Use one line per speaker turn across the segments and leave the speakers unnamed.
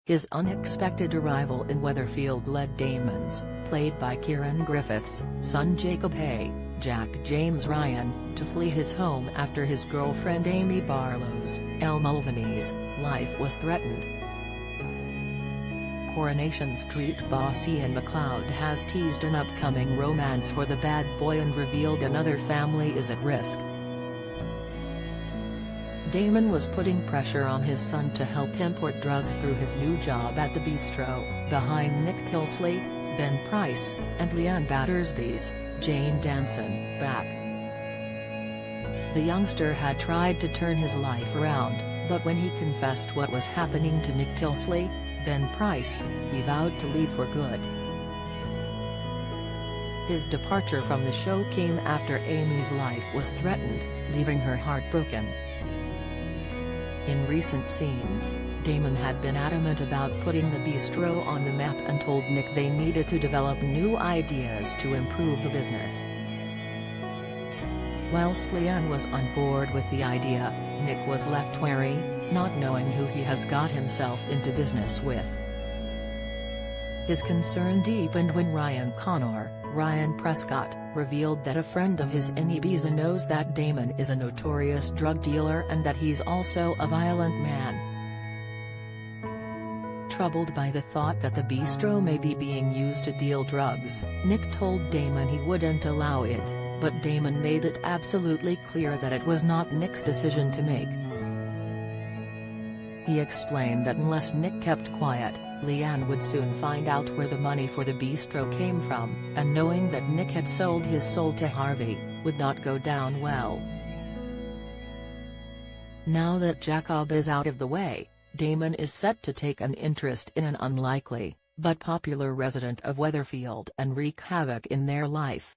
His unexpected arrival in Weatherfield led Damon's, played by Kieran Griffith's, son Jacob Hay, Jack James Ryan, to flee his home after his girlfriend Amy Barlow's, Elle Mulvaney's, life was threatened. Coronation Street boss Ian McLeod has teased an upcoming romance for the bad boy and revealed another family is at risk. Damon was putting pressure on his son to help import drugs through his new job at the bistro, behind Nick Tilsley, Ben Price, and Leanne Battersby's, Jane Danson, back. The youngster had tried to turn his life around, but when he confessed what was happening to Nick Tilsley, Ben Price, he vowed to leave for good. His departure from the show came after Amy's life was threatened, leaving her heartbroken. In recent scenes, Damon had been adamant about putting the bistro on the map and told Nick they needed to develop new ideas to improve the business. Whilst Leanne was on board with the idea, Nick was left wary, not knowing who he has got himself into business with. His concern deepened when Ryan Prescott, revealed that a friend of his in Ibiza knows that Damon is a notorious drug dealer and that he's also a violent man. Troubled by the thought that the bistro may be being used to deal drugs, Nick told Damon he wouldn't allow it, but Damon made it absolutely clear that it was not Nick's decision to make. He explained that unless Nick kept quiet, Leanne would soon find out where the money for the bistro came from, and knowing that Nick had sold his soul to Harvey, would not go down well. Now that Jacob is out of the way, Damon is set to take an interest in an unlikely, but popular resident of Weatherfield and wreak havoc in their life.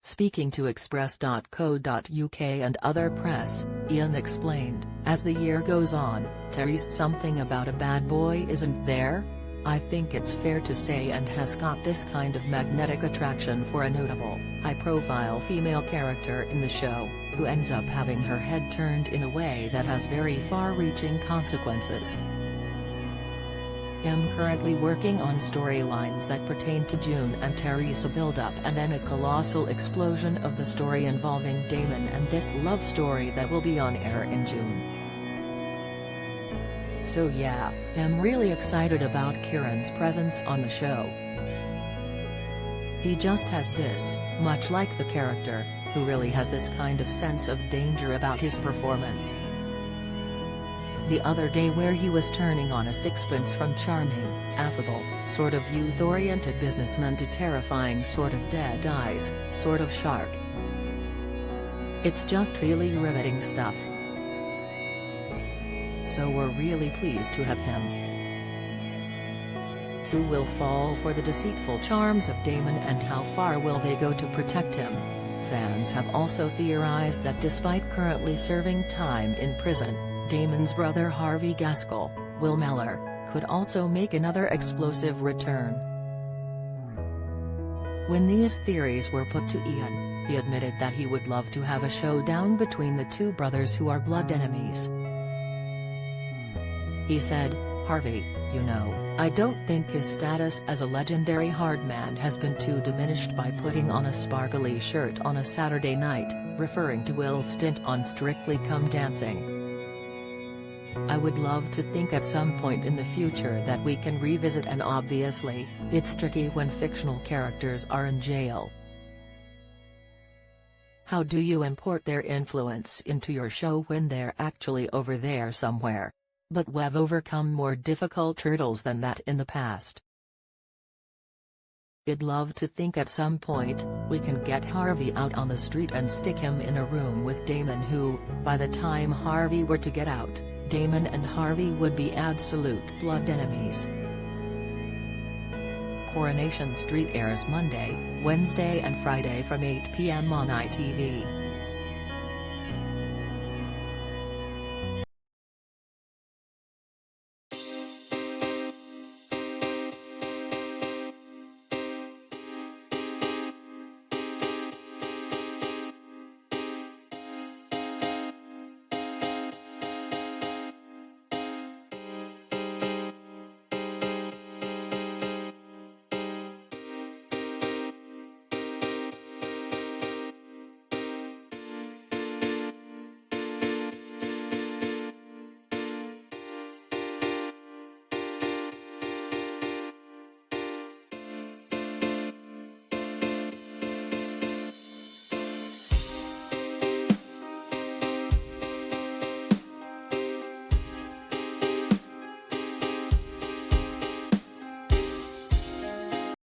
Speaking to Express.co.uk and other press, Ian explained, "As the year goes on, Terry's something about a bad boy isn't there? I think it's fair to say and has got this kind of magnetic attraction for a notable, high-profile female character in the show, who ends up having her head turned in a way that has very far-reaching consequences. I'm currently working on storylines that pertain to June and Teresa build-up and then a colossal explosion of the story involving Damon and this love story that will be on air in June. So yeah, I'm really excited about Kieran's presence on the show. He just has this, much like the character, who really has this kind of sense of danger about his performance. The other day where he was turning on a sixpence from charming, affable, sort of youth-oriented businessman to terrifying sort of dead eyes, sort of shark. It's just really riveting stuff. So we're really pleased to have him. Who will fall for the deceitful charms of Damon and how far will they go to protect him? Fans have also theorized that despite currently serving time in prison, Damon's brother Harvey Gaskell, Will Mellor, could also make another explosive return. When these theories were put to Ian, he admitted that he would love to have a showdown between the two brothers who are blood enemies. He said, "Harvey, you know, I don't think his status as a legendary hard man has been too diminished by putting on a sparkly shirt on a Saturday night," referring to Will's stint on Strictly Come Dancing. "I would love to think at some point in the future that we can revisit, and obviously, it's tricky when fictional characters are in jail. How do you import their influence into your show when they're actually over there somewhere? But we've overcome more difficult hurdles than that in the past. I'd love to think at some point, we can get Harvey out on the street and stick him in a room with Damon who, by the time Harvey were to get out, Damon and Harvey would be absolute blood enemies." Coronation Street airs Monday, Wednesday and Friday from 8 p.m. on ITV.